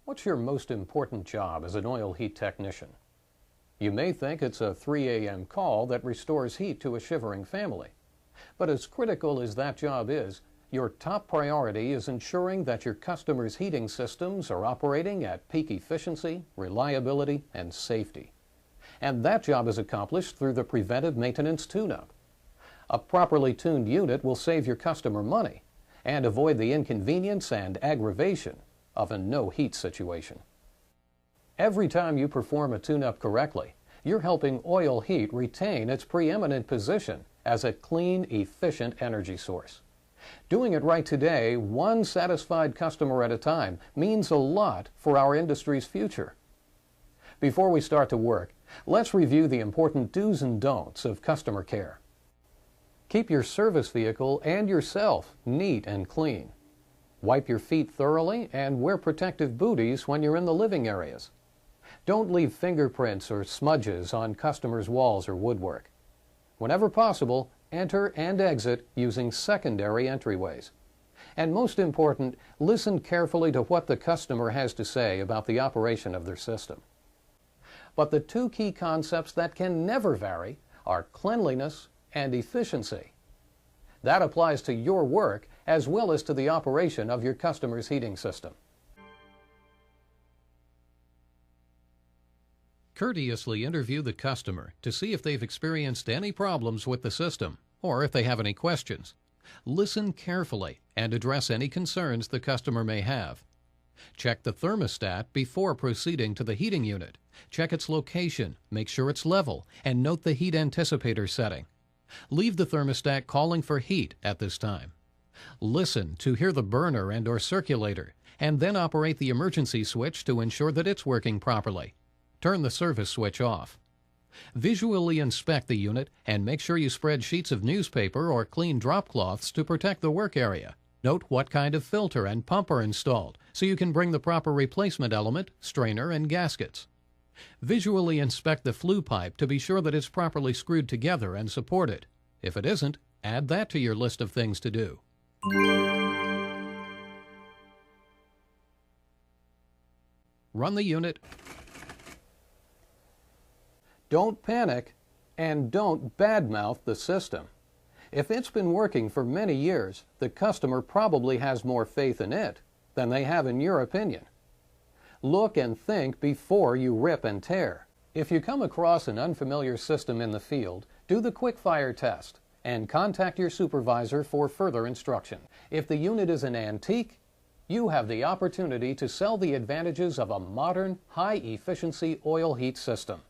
What's your most important job as an oil heat technician? You may think it's a 3 a.m. call that restores heat to a shivering family. But as critical as that job is, your top priority is ensuring that your customers' heating systems are operating at peak efficiency, reliability, and safety. And that job is accomplished through the preventive maintenance tune-up. A properly tuned unit will save your customer money and avoid the inconvenience and aggravation of a no-heat situation. Every time you perform a tune-up correctly, you're helping oil heat retain its preeminent position as a clean, efficient energy source. Doing it right today, one satisfied customer at a time, means a lot for our industry's future. Before we start to work, let's review the important do's and don'ts of customer care. Keep your service vehicle and yourself neat and clean. Wipe your feet thoroughly and wear protective booties when you're in the living areas. Don't leave fingerprints or smudges on customers' walls or woodwork. Whenever possible, enter and exit using secondary entryways. And most important, listen carefully to what the customer has to say about the operation of their system. But the two key concepts that can never vary are cleanliness and efficiency. That applies to your work as well as to the operation of your customer's heating system. Courteously interview the customer to see if they've experienced any problems with the system or if they have any questions. Listen carefully and address any concerns the customer may have. Check the thermostat before proceeding to the heating unit. Check its location, make sure it's level, and note the heat anticipator setting. Leave the thermostat calling for heat at this time. Listen to hear the burner and/or circulator, and then operate the emergency switch to ensure that it's working properly. Turn the service switch off. Visually inspect the unit and make sure you spread sheets of newspaper or clean drop cloths to protect the work area. Note what kind of filter and pump are installed so you can bring the proper replacement element, strainer, and gaskets. Visually inspect the flue pipe to be sure that it's properly screwed together and supported. If it isn't, add that to your list of things to do. Run the unit. Don't panic and don't badmouth the system. If it's been working for many years, the customer probably has more faith in it than they have in your opinion. Look and think before you rip and tear. If you come across an unfamiliar system in the field, do the quick-fire test and contact your supervisor for further instruction. If the unit is an antique, you have the opportunity to sell the advantages of a modern, high-efficiency oil heat system.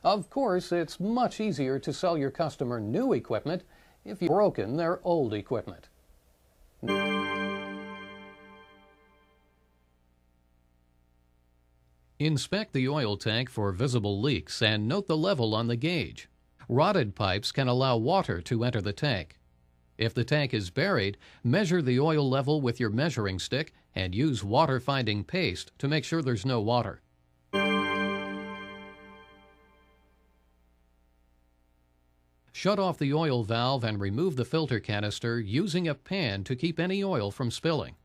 Of course, it's much easier to sell your customer new equipment if you've broken their old equipment. Inspect the oil tank for visible leaks and note the level on the gauge. Rotted pipes can allow water to enter the tank. If the tank is buried, measure the oil level with your measuring stick and use water-finding paste to make sure there's no water. Shut off the oil valve and remove the filter canister using a pan to keep any oil from spilling.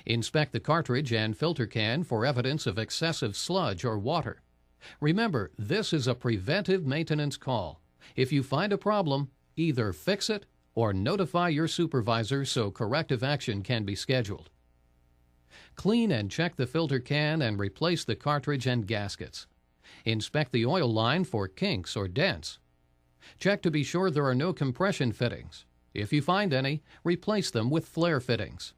Inspect the cartridge and filter can for evidence of excessive sludge or water. Remember, this is a preventive maintenance call. If you find a problem, either fix it or notify your supervisor so corrective action can be scheduled. Clean and check the filter can and replace the cartridge and gaskets. Inspect the oil line for kinks or dents. Check to be sure there are no compression fittings. If you find any, replace them with flare fittings.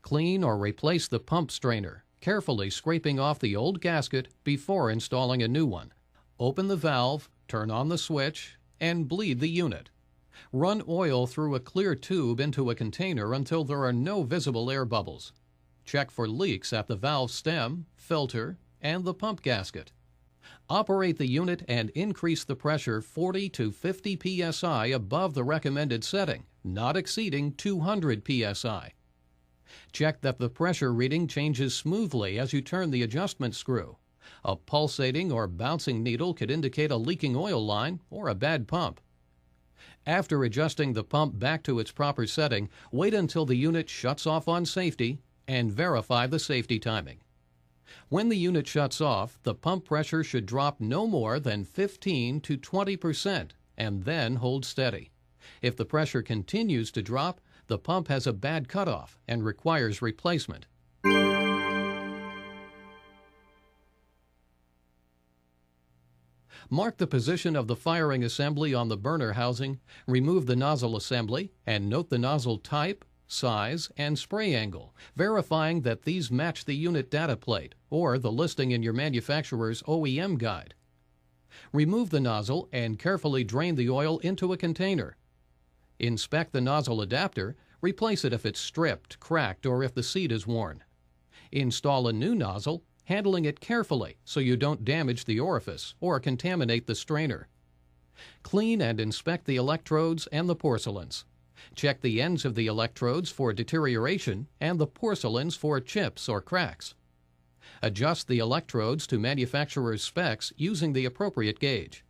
Clean or replace the pump strainer, carefully scraping off the old gasket before installing a new one. Open the valve, turn on the switch, and bleed the unit. Run oil through a clear tube into a container until there are no visible air bubbles. Check for leaks at the valve stem, filter, and the pump gasket. Operate the unit and increase the pressure 40 to 50 psi above the recommended setting, not exceeding 200 psi. Check that the pressure reading changes smoothly as you turn the adjustment screw. A pulsating or bouncing needle could indicate a leaking oil line or a bad pump. After adjusting the pump back to its proper setting, wait until the unit shuts off on safety and verify the safety timing. When the unit shuts off, the pump pressure should drop no more than 15 to 20% and then hold steady. If the pressure continues to drop, the pump has a bad cutoff and requires replacement. Mark the position of the firing assembly on the burner housing, remove the nozzle assembly, and note the nozzle type, size, and spray angle, verifying that these match the unit data plate or the listing in your manufacturer's OEM guide. Remove the nozzle and carefully drain the oil into a container. Inspect the nozzle adapter, replace it if it's stripped, cracked, or if the seat is worn. Install a new nozzle, handling it carefully so you don't damage the orifice or contaminate the strainer. Clean and inspect the electrodes and the porcelains. Check the ends of the electrodes for deterioration and the porcelains for chips or cracks. Adjust the electrodes to manufacturer's specs using the appropriate gauge.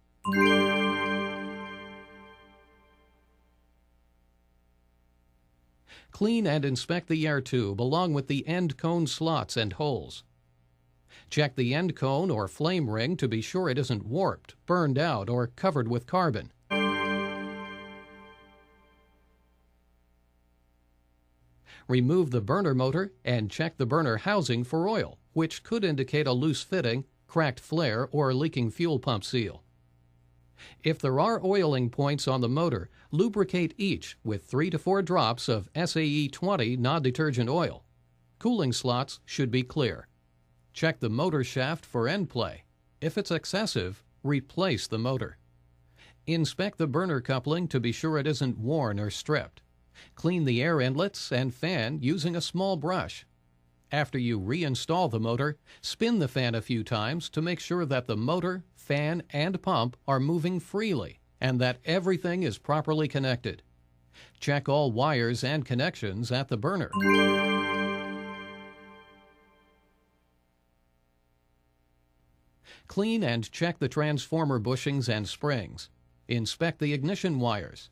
Clean and inspect the air tube along with the end cone slots and holes. Check the end cone or flame ring to be sure it isn't warped, burned out, or covered with carbon. Remove the burner motor and check the burner housing for oil, which could indicate a loose fitting, cracked flare, or leaking fuel pump seal. If there are oiling points on the motor, lubricate each with 3 to 4 drops of SAE 20 non-detergent oil. Cooling slots should be clear. Check the motor shaft for end play. If it's excessive, replace the motor. Inspect the burner coupling to be sure it isn't worn or stripped. Clean the air inlets and fan using a small brush. After you reinstall the motor, spin the fan a few times to make sure that the motor, fan, and pump are moving freely and that everything is properly connected. Check all wires and connections at the burner. Clean and check the transformer bushings and springs. Inspect the ignition wires.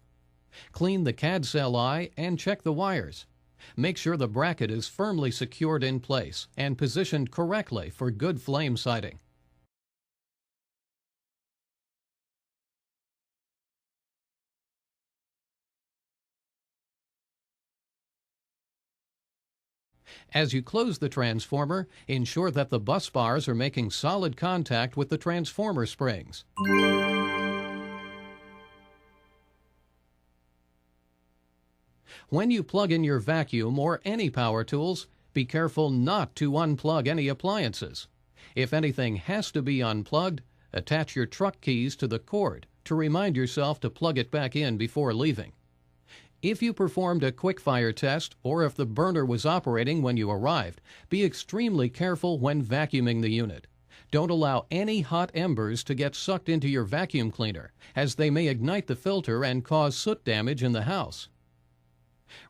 Clean the CAD cell eye and check the wires. Make sure the bracket is firmly secured in place and positioned correctly for good flame sighting. As you close the transformer, ensure that the bus bars are making solid contact with the transformer springs. When you plug in your vacuum or any power tools, be careful not to unplug any appliances. If anything has to be unplugged, attach your truck keys to the cord to remind yourself to plug it back in before leaving. If you performed a quick fire test or if the burner was operating when you arrived, be extremely careful when vacuuming the unit. Don't allow any hot embers to get sucked into your vacuum cleaner, as they may ignite the filter and cause soot damage in the house.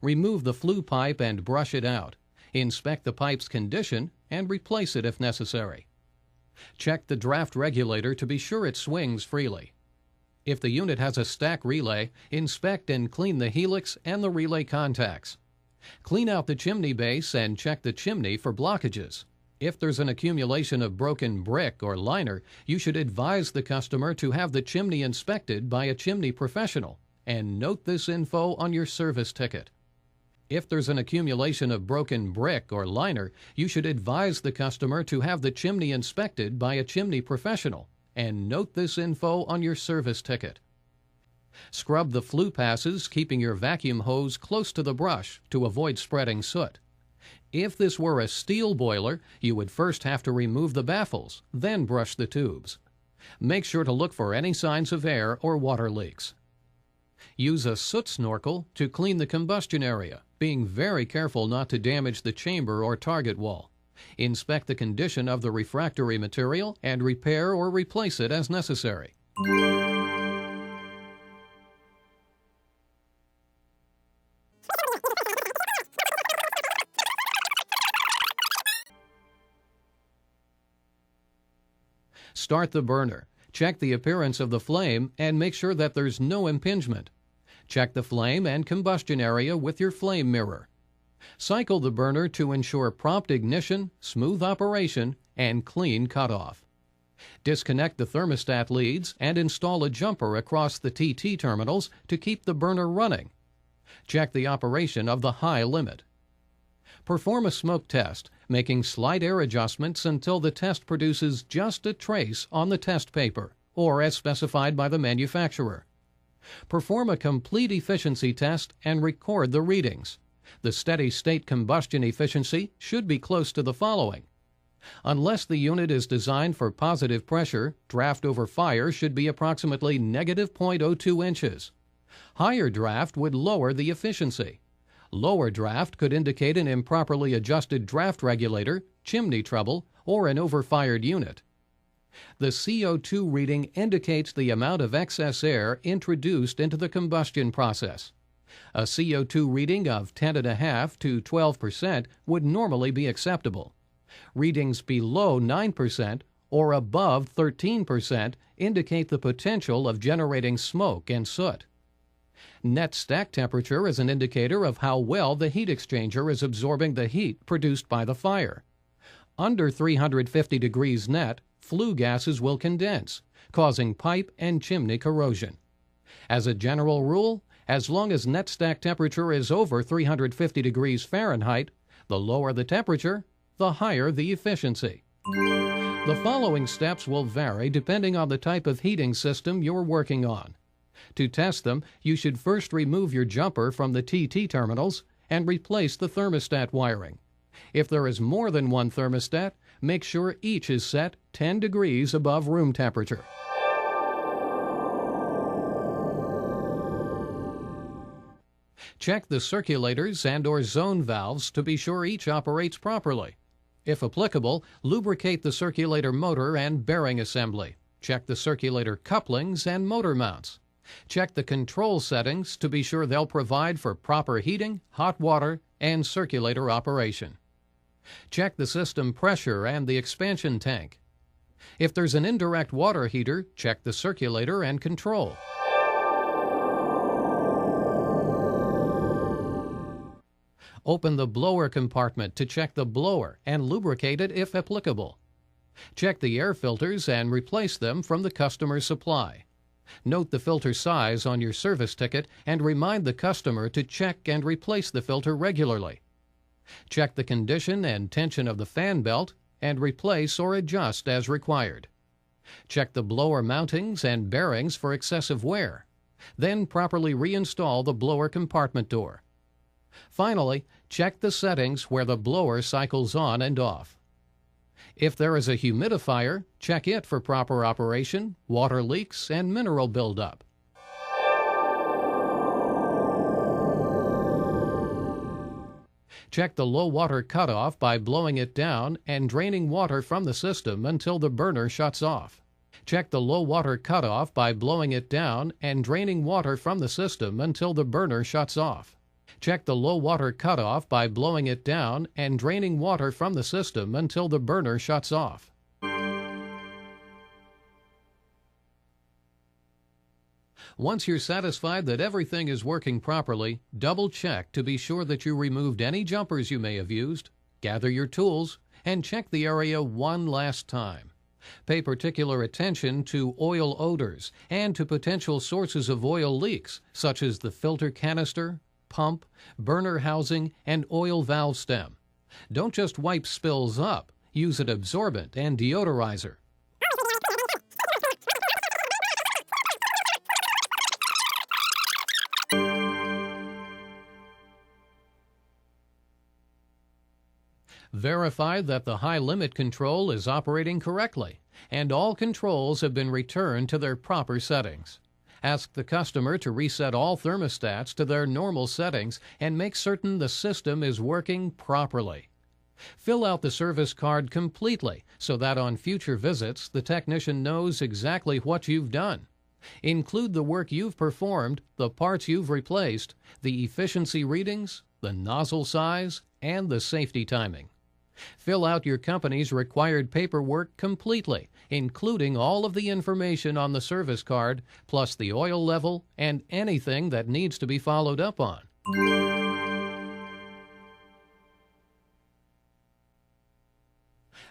Remove the flue pipe and brush it out. Inspect the pipe's condition and replace it if necessary. Check the draft regulator to be sure it swings freely. If the unit has a stack relay, inspect and clean the helix and the relay contacts. Clean out the chimney base and check the chimney for blockages. If there's an accumulation of broken brick or liner, you should advise the customer to have the chimney inspected by a chimney professional and note this info on your service ticket. If there's an accumulation of broken brick or liner, you should advise the customer to have the chimney inspected by a chimney professional and note this info on your service ticket. Scrub the flue passes, keeping your vacuum hose close to the brush to avoid spreading soot. If this were a steel boiler, you would first have to remove the baffles, then brush the tubes. Make sure to look for any signs of air or water leaks. Use a soot snorkel to clean the combustion area, being very careful not to damage the chamber or target wall. Inspect the condition of the refractory material and repair or replace it as necessary. Start the burner. Check the appearance of the flame and make sure that there's no impingement. Check the flame and combustion area with your flame mirror. Cycle the burner to ensure prompt ignition, smooth operation, and clean cutoff. Disconnect the thermostat leads and install a jumper across the TT terminals to keep the burner running. Check the operation of the high limit. Perform a smoke test, making slight air adjustments until the test produces just a trace on the test paper, or as specified by the manufacturer. Perform a complete efficiency test and record the readings. The steady-state combustion efficiency should be close to the following. Unless the unit is designed for positive pressure, draft over fire should be approximately negative 0.02 inches. Higher draft would lower the efficiency. Lower draft could indicate an improperly adjusted draft regulator, chimney trouble, or an overfired unit. The CO2 reading indicates the amount of excess air introduced into the combustion process. A CO2 reading of 10.5 to 12% would normally be acceptable. Readings below 9% or above 13% indicate the potential of generating smoke and soot. Net stack temperature is an indicator of how well the heat exchanger is absorbing the heat produced by the fire. Under 350 degrees net, flue gases will condense, causing pipe and chimney corrosion. As a general rule, as long as net stack temperature is over 350 degrees Fahrenheit, the lower the temperature, the higher the efficiency. The following steps will vary depending on the type of heating system you're working on. To test them, you should first remove your jumper from the TT terminals and replace the thermostat wiring. If there is more than one thermostat, make sure each is set 10 degrees above room temperature. Check the circulators and/or zone valves to be sure each operates properly. If applicable, lubricate the circulator motor and bearing assembly. Check the circulator couplings and motor mounts. Check the control settings to be sure they'll provide for proper heating, hot water, and circulator operation. Check the system pressure and the expansion tank. If there's an indirect water heater, check the circulator and control. Open the blower compartment to check the blower and lubricate it if applicable. Check the air filters and replace them from the customer's supply. Note the filter size on your service ticket and remind the customer to check and replace the filter regularly. Check the condition and tension of the fan belt and replace or adjust as required. Check the blower mountings and bearings for excessive wear. Then properly reinstall the blower compartment door. Finally, check the settings where the blower cycles on and off. If there is a humidifier, check it for proper operation, water leaks, and mineral buildup. Check the low water cutoff by blowing it down and draining water from the system until the burner shuts off. Check the low water cutoff by blowing it down and draining water from the system until the burner shuts off. Check the low water cutoff by blowing it down and draining water from the system until the burner shuts off. Once you're satisfied that everything is working properly, double-check to be sure that you removed any jumpers you may have used, gather your tools, and check the area one last time. Pay particular attention to oil odors and to potential sources of oil leaks, such as the filter canister, pump, burner housing, and oil valve stem. Don't just wipe spills up. Use an absorbent and deodorizer. Verify that the high limit control is operating correctly and all controls have been returned to their proper settings. Ask the customer to reset all thermostats to their normal settings and make certain the system is working properly. Fill out the service card completely so that on future visits the technician knows exactly what you've done. Include the work you've performed, the parts you've replaced, the efficiency readings, the nozzle size, and the safety timing. Fill out your company's required paperwork completely, including all of the information on the service card, plus the oil level and anything that needs to be followed up on.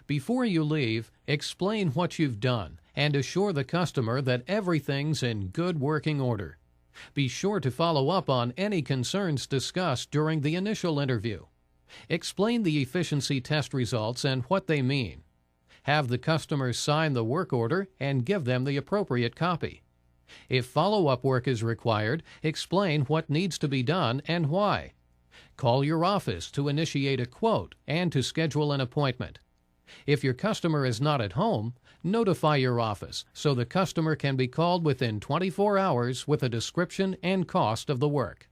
Before you leave, explain what you've done and assure the customer that everything's in good working order. Be sure to follow up on any concerns discussed during the initial interview. Explain the efficiency test results and what they mean. Have the customer sign the work order and give them the appropriate copy. If follow-up work is required, explain what needs to be done and why. Call your office to initiate a quote and to schedule an appointment. If your customer is not at home, notify your office so the customer can be called within 24 hours with a description and cost of the work.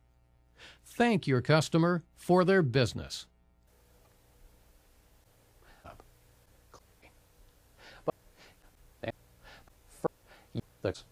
Thank your customer for their business. That's